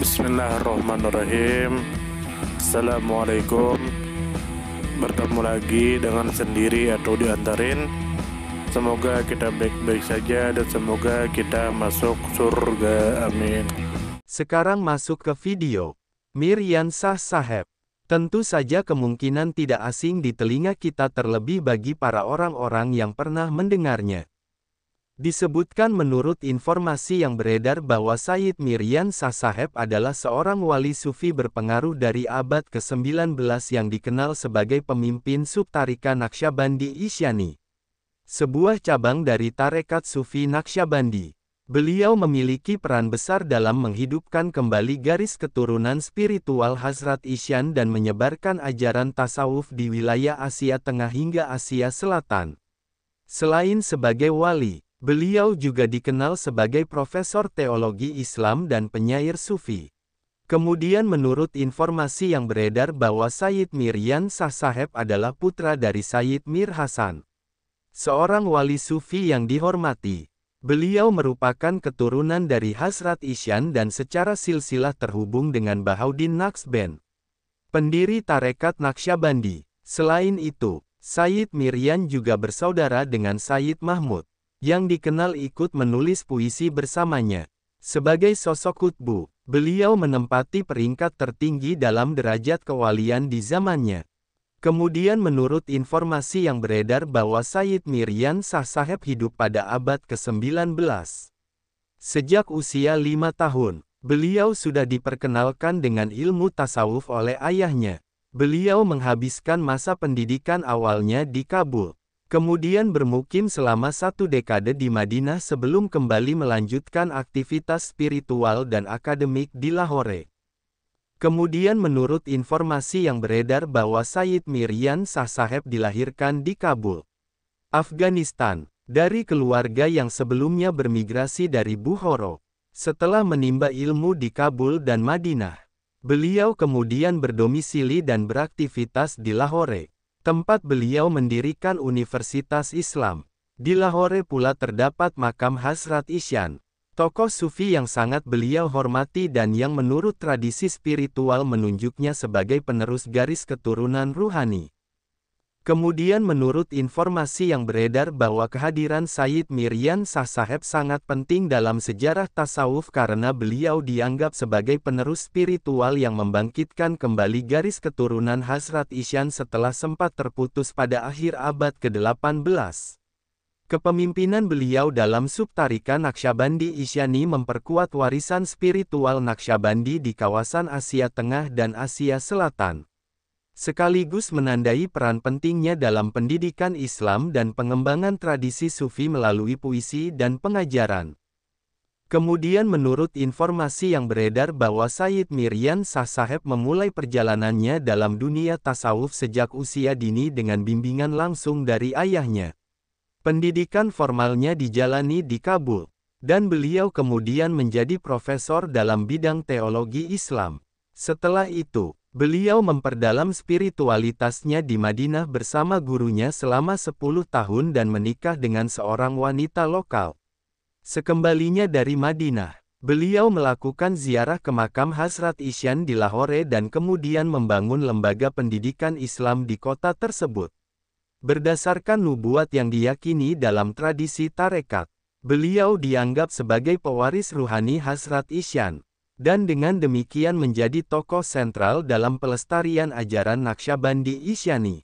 Bismillahirrahmanirrahim. Assalamualaikum. Bertemu lagi dengan sendiri atau diantarin. Semoga kita baik-baik saja dan semoga kita masuk surga. Amin. Sekarang masuk ke video. Miryan Shah Saheb. Tentu saja kemungkinan tidak asing di telinga kita, terlebih bagi para orang-orang yang pernah mendengarnya. Disebutkan menurut informasi yang beredar bahwa Sayyid Miryan Shah Saheb adalah seorang wali sufi berpengaruh dari abad ke-19 yang dikenal sebagai pemimpin subtarika Naqsyabandi Isyani, sebuah cabang dari tarekat sufi Naqsyabandi. Beliau memiliki peran besar dalam menghidupkan kembali garis keturunan spiritual Hazrat Isyan dan menyebarkan ajaran tasawuf di wilayah Asia Tengah hingga Asia Selatan. Selain sebagai wali, beliau juga dikenal sebagai profesor teologi Islam dan penyair sufi. Kemudian menurut informasi yang beredar bahwa Sayyid Miryan Shah Saheb adalah putra dari Sayyid Mir Hasan, seorang wali sufi yang dihormati. Beliau merupakan keturunan dari Hazrat Isyan dan secara silsilah terhubung dengan Bahauddin Naqshband, pendiri tarekat Naqsyabandi. Selain itu, Sayyid Miryan juga bersaudara dengan Sayyid Mahmud, yang dikenal ikut menulis puisi bersamanya. Sebagai sosok qutbu, beliau menempati peringkat tertinggi dalam derajat kewalian di zamannya. Kemudian menurut informasi yang beredar bahwa Sayyid Miryan Shah Saheb hidup pada abad ke-19. Sejak usia 5 tahun, beliau sudah diperkenalkan dengan ilmu tasawuf oleh ayahnya. Beliau menghabiskan masa pendidikan awalnya di Kabul, kemudian bermukim selama 1 dekade di Madinah sebelum kembali melanjutkan aktivitas spiritual dan akademik di Lahore. Kemudian menurut informasi yang beredar bahwa Sayyid Miryan Shah Saheb dilahirkan di Kabul, Afghanistan, dari keluarga yang sebelumnya bermigrasi dari Bukhara. Setelah menimba ilmu di Kabul dan Madinah, beliau kemudian berdomisili dan beraktivitas di Lahore, tempat beliau mendirikan Universitas Islam. Di Lahore pula terdapat makam Hazrat Isyan, tokoh sufi yang sangat beliau hormati dan yang menurut tradisi spiritual menunjuknya sebagai penerus garis keturunan ruhani. Kemudian menurut informasi yang beredar bahwa kehadiran Sayyid Miryan Shah Saheb sangat penting dalam sejarah tasawuf karena beliau dianggap sebagai penerus spiritual yang membangkitkan kembali garis keturunan Hazrat Isyan setelah sempat terputus pada akhir abad ke-18. Kepemimpinan beliau dalam subtarika Naqsyabandi Isyani memperkuat warisan spiritual Naqsyabandi di kawasan Asia Tengah dan Asia Selatan, sekaligus menandai peran pentingnya dalam pendidikan Islam dan pengembangan tradisi sufi melalui puisi dan pengajaran. Kemudian menurut informasi yang beredar bahwa Sayyid Miryan Shah Saheb memulai perjalanannya dalam dunia tasawuf sejak usia dini dengan bimbingan langsung dari ayahnya. Pendidikan formalnya dijalani di Kabul, dan beliau kemudian menjadi profesor dalam bidang teologi Islam. Setelah itu, beliau memperdalam spiritualitasnya di Madinah bersama gurunya selama 10 tahun dan menikah dengan seorang wanita lokal. Sekembalinya dari Madinah, beliau melakukan ziarah ke makam Hazrat Isyan di Lahore dan kemudian membangun lembaga pendidikan Islam di kota tersebut. Berdasarkan nubuat yang diyakini dalam tradisi tarekat, beliau dianggap sebagai pewaris ruhani Hazrat Isyan, dan dengan demikian menjadi tokoh sentral dalam pelestarian ajaran Naqsyabandi Isyani.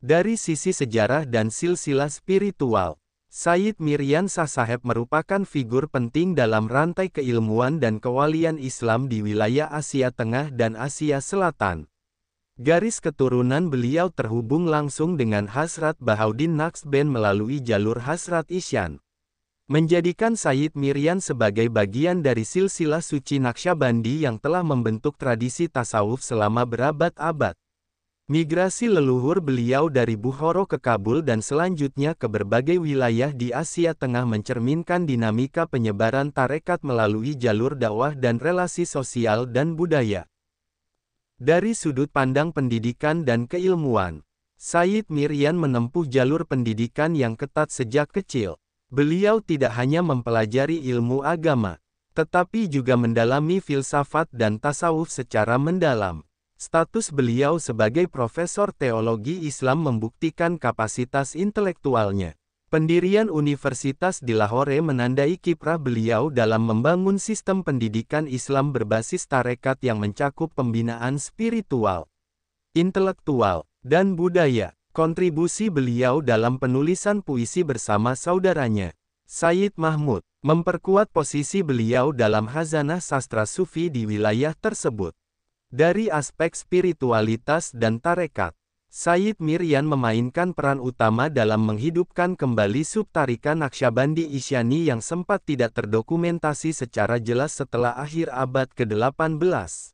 Dari sisi sejarah dan silsilah spiritual, Sayyid Miryan Shah Saheb merupakan figur penting dalam rantai keilmuan dan kewalian Islam di wilayah Asia Tengah dan Asia Selatan. Garis keturunan beliau terhubung langsung dengan Hazrat Bahauddin Naqshband melalui jalur Hazrat Isyan, menjadikan Sayyid Miryan sebagai bagian dari silsilah suci Naqsyabandi yang telah membentuk tradisi tasawuf selama berabad-abad. Migrasi leluhur beliau dari Bukhara ke Kabul dan selanjutnya ke berbagai wilayah di Asia Tengah mencerminkan dinamika penyebaran tarekat melalui jalur dakwah dan relasi sosial dan budaya. Dari sudut pandang pendidikan dan keilmuan, Sayyid Miryan menempuh jalur pendidikan yang ketat sejak kecil. Beliau tidak hanya mempelajari ilmu agama, tetapi juga mendalami filsafat dan tasawuf secara mendalam. Status beliau sebagai profesor teologi Islam membuktikan kapasitas intelektualnya. Pendirian universitas di Lahore menandai kiprah beliau dalam membangun sistem pendidikan Islam berbasis tarekat yang mencakup pembinaan spiritual, intelektual, dan budaya. Kontribusi beliau dalam penulisan puisi bersama saudaranya, Sayyid Mahmud, memperkuat posisi beliau dalam khazanah sastra sufi di wilayah tersebut. Dari aspek spiritualitas dan tarekat, Sayyid Miryan memainkan peran utama dalam menghidupkan kembali subtarikan Naqsyabandi Isyani yang sempat tidak terdokumentasi secara jelas setelah akhir abad ke-18.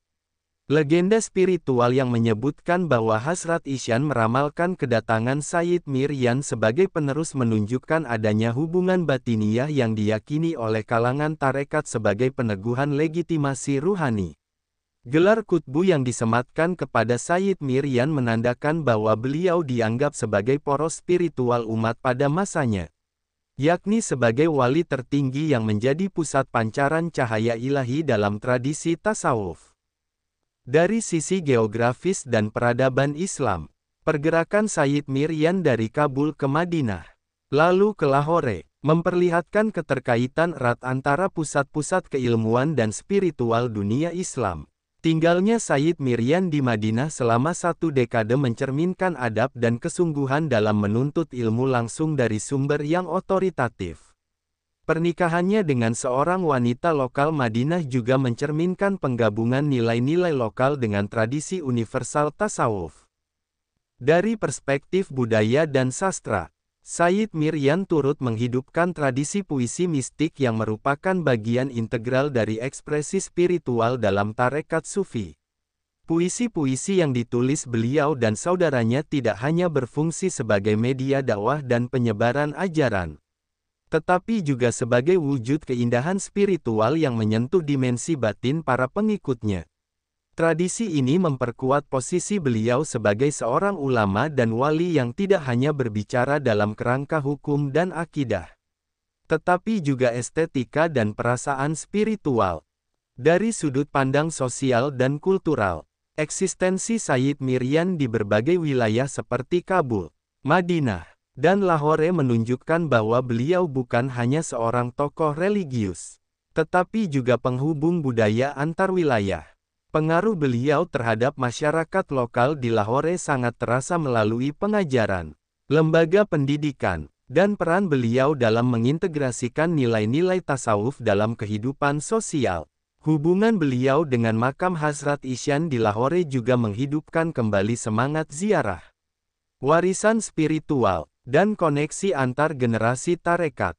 Legenda spiritual yang menyebutkan bahwa Hazrat Isyan meramalkan kedatangan Sayyid Miryan sebagai penerus menunjukkan adanya hubungan batiniyah yang diyakini oleh kalangan tarekat sebagai peneguhan legitimasi ruhani. Gelar kutbu yang disematkan kepada Sayyid Miryan menandakan bahwa beliau dianggap sebagai poros spiritual umat pada masanya, yakni sebagai wali tertinggi yang menjadi pusat pancaran cahaya ilahi dalam tradisi tasawuf. Dari sisi geografis dan peradaban Islam, pergerakan Sayyid Miryan dari Kabul ke Madinah, lalu ke Lahore, memperlihatkan keterkaitan erat antara pusat-pusat keilmuan dan spiritual dunia Islam. Tinggalnya Sayyid Miryan di Madinah selama 1 dekade mencerminkan adab dan kesungguhan dalam menuntut ilmu langsung dari sumber yang otoritatif. Pernikahannya dengan seorang wanita lokal Madinah juga mencerminkan penggabungan nilai-nilai lokal dengan tradisi universal tasawuf. Dari perspektif budaya dan sastra, Sayyid Miryan turut menghidupkan tradisi puisi mistik yang merupakan bagian integral dari ekspresi spiritual dalam tarekat sufi. Puisi-puisi yang ditulis beliau dan saudaranya tidak hanya berfungsi sebagai media dakwah dan penyebaran ajaran, tetapi juga sebagai wujud keindahan spiritual yang menyentuh dimensi batin para pengikutnya. Tradisi ini memperkuat posisi beliau sebagai seorang ulama dan wali yang tidak hanya berbicara dalam kerangka hukum dan akidah, tetapi juga estetika dan perasaan spiritual. Dari sudut pandang sosial dan kultural, eksistensi Sayyid Miryan di berbagai wilayah seperti Kabul, Madinah, dan Lahore menunjukkan bahwa beliau bukan hanya seorang tokoh religius, tetapi juga penghubung budaya antar wilayah. Pengaruh beliau terhadap masyarakat lokal di Lahore sangat terasa melalui pengajaran, lembaga pendidikan, dan peran beliau dalam mengintegrasikan nilai-nilai tasawuf dalam kehidupan sosial. Hubungan beliau dengan makam Hazrat Isyan di Lahore juga menghidupkan kembali semangat ziarah, warisan spiritual, dan koneksi antar generasi tarekat.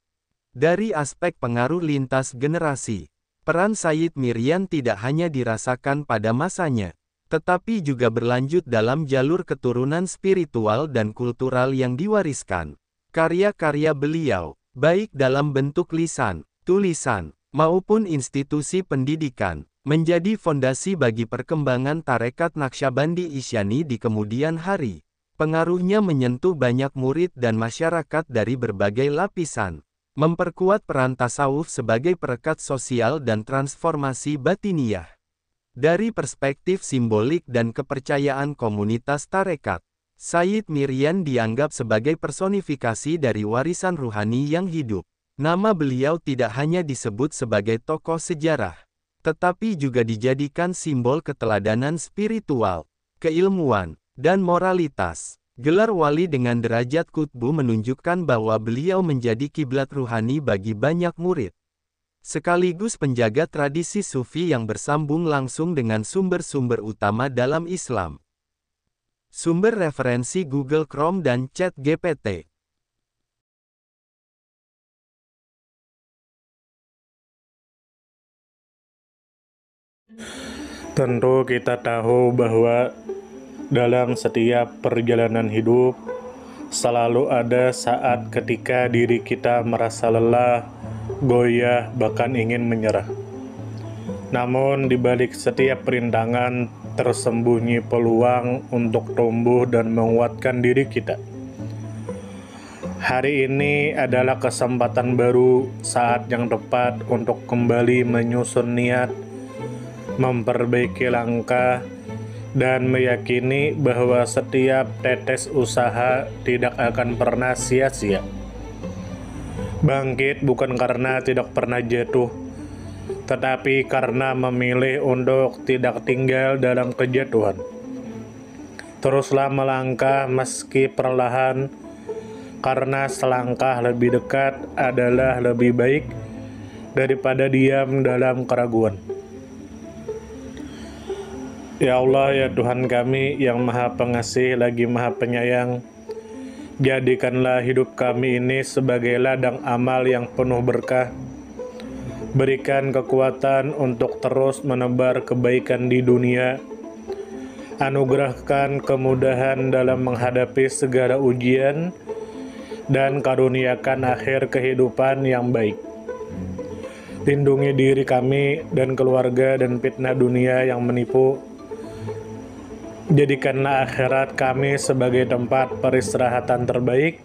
Dari aspek pengaruh lintas generasi, peran Sayyid Miryan tidak hanya dirasakan pada masanya, tetapi juga berlanjut dalam jalur keturunan spiritual dan kultural yang diwariskan. Karya-karya beliau, baik dalam bentuk lisan, tulisan, maupun institusi pendidikan, menjadi fondasi bagi perkembangan tarekat Naqsyabandi Isyani di kemudian hari. Pengaruhnya menyentuh banyak murid dan masyarakat dari berbagai lapisan, memperkuat peran tasawuf sebagai perekat sosial dan transformasi batiniyah. Dari perspektif simbolik dan kepercayaan komunitas tarekat, Sayyid Miryan dianggap sebagai personifikasi dari warisan ruhani yang hidup. Nama beliau tidak hanya disebut sebagai tokoh sejarah, tetapi juga dijadikan simbol keteladanan spiritual, keilmuan, dan moralitas. Gelar wali dengan derajat kutbu menunjukkan bahwa beliau menjadi kiblat ruhani bagi banyak murid, sekaligus penjaga tradisi sufi yang bersambung langsung dengan sumber-sumber utama dalam Islam. Sumber referensi Google Chrome dan ChatGPT. Tentu kita tahu bahwa dalam setiap perjalanan hidup, selalu ada saat ketika diri kita merasa lelah, goyah, bahkan ingin menyerah. Namun di balik setiap perintangan, tersembunyi peluang untuk tumbuh dan menguatkan diri kita. Hari ini adalah kesempatan baru, saat yang tepat untuk kembali menyusun niat, memperbaiki langkah, dan meyakini bahwa setiap tetes usaha tidak akan pernah sia-sia. Bangkit bukan karena tidak pernah jatuh, tetapi karena memilih untuk tidak tinggal dalam kejatuhan. Teruslah melangkah meski perlahan, karena selangkah lebih dekat adalah lebih baik daripada diam dalam keraguan. Ya Allah, ya Tuhan kami yang Maha Pengasih lagi Maha Penyayang, jadikanlah hidup kami ini sebagai ladang amal yang penuh berkah. Berikan kekuatan untuk terus menebar kebaikan di dunia. Anugerahkan kemudahan dalam menghadapi segala ujian, dan karuniakan akhir kehidupan yang baik. Lindungi diri kami dan keluarga dan fitnah dunia yang menipu. Jadikanlah akhirat kami sebagai tempat peristirahatan terbaik,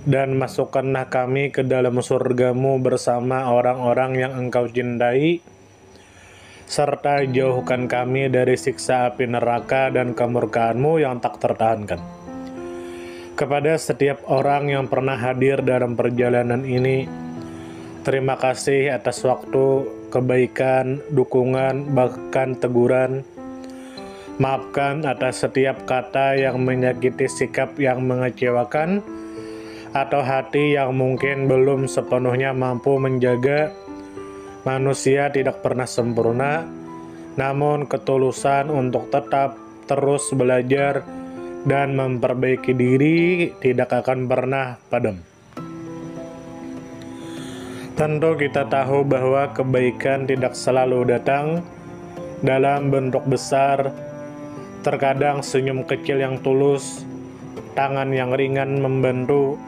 dan masukkanlah kami ke dalam surga-Mu bersama orang-orang yang Engkau cintai, serta jauhkan kami dari siksa api neraka dan kemurkaan-Mu yang tak tertahankan. Kepada setiap orang yang pernah hadir dalam perjalanan ini, terima kasih atas waktu, kebaikan, dukungan, bahkan teguran. Maafkan atas setiap kata yang menyakiti, sikap yang mengecewakan, atau hati yang mungkin belum sepenuhnya mampu menjaga. Manusia tidak pernah sempurna, namun ketulusan untuk tetap terus belajar dan memperbaiki diri tidak akan pernah padam. Tentu kita tahu bahwa kebaikan tidak selalu datang dalam bentuk besar. Terkadang senyum kecil yang tulus, tangan yang ringan membantu,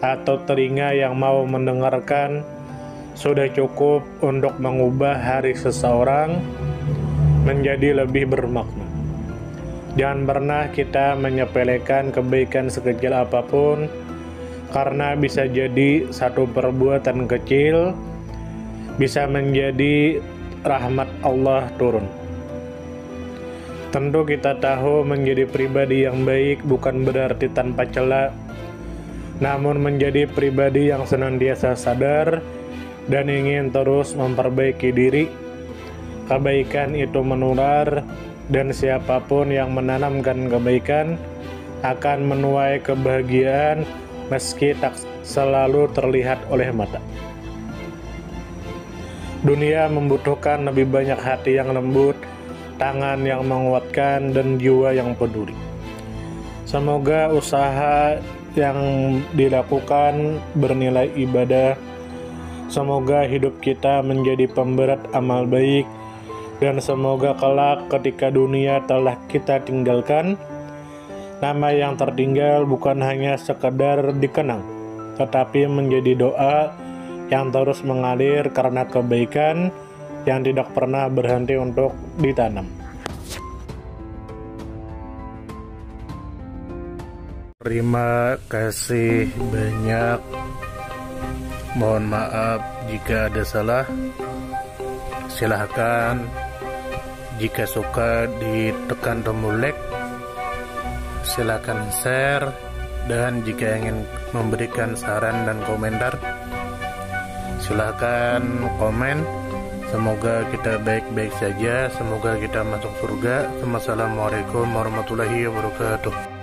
atau telinga yang mau mendengarkan sudah cukup untuk mengubah hari seseorang menjadi lebih bermakna. Jangan pernah kita menyepelekan kebaikan sekecil apapun, karena bisa jadi satu perbuatan kecil bisa menjadi rahmat Allah turun. Tentu kita tahu menjadi pribadi yang baik bukan berarti tanpa celah, namun menjadi pribadi yang senantiasa sadar dan ingin terus memperbaiki diri. Kebaikan itu menular, dan siapapun yang menanamkan kebaikan akan menuai kebahagiaan meski tak selalu terlihat oleh mata. Dunia membutuhkan lebih banyak hati yang lembut, tangan yang menguatkan, dan jiwa yang peduli. Semoga usaha yang dilakukan bernilai ibadah. Semoga hidup kita menjadi pemberat amal baik, dan semoga kelak ketika dunia telah kita tinggalkan, nama yang tertinggal bukan hanya sekedar dikenang, tetapi menjadi doa yang terus mengalir karena kebaikan yang tidak pernah berhenti untuk ditanam. Terima kasih banyak. Mohon maaf jika ada salah. Silahkan jika suka ditekan tombol like, silakan share, dan jika ingin memberikan saran dan komentar, silakan komen. Semoga kita baik-baik saja, semoga kita masuk surga. Wassalamualaikum warahmatullahi wabarakatuh.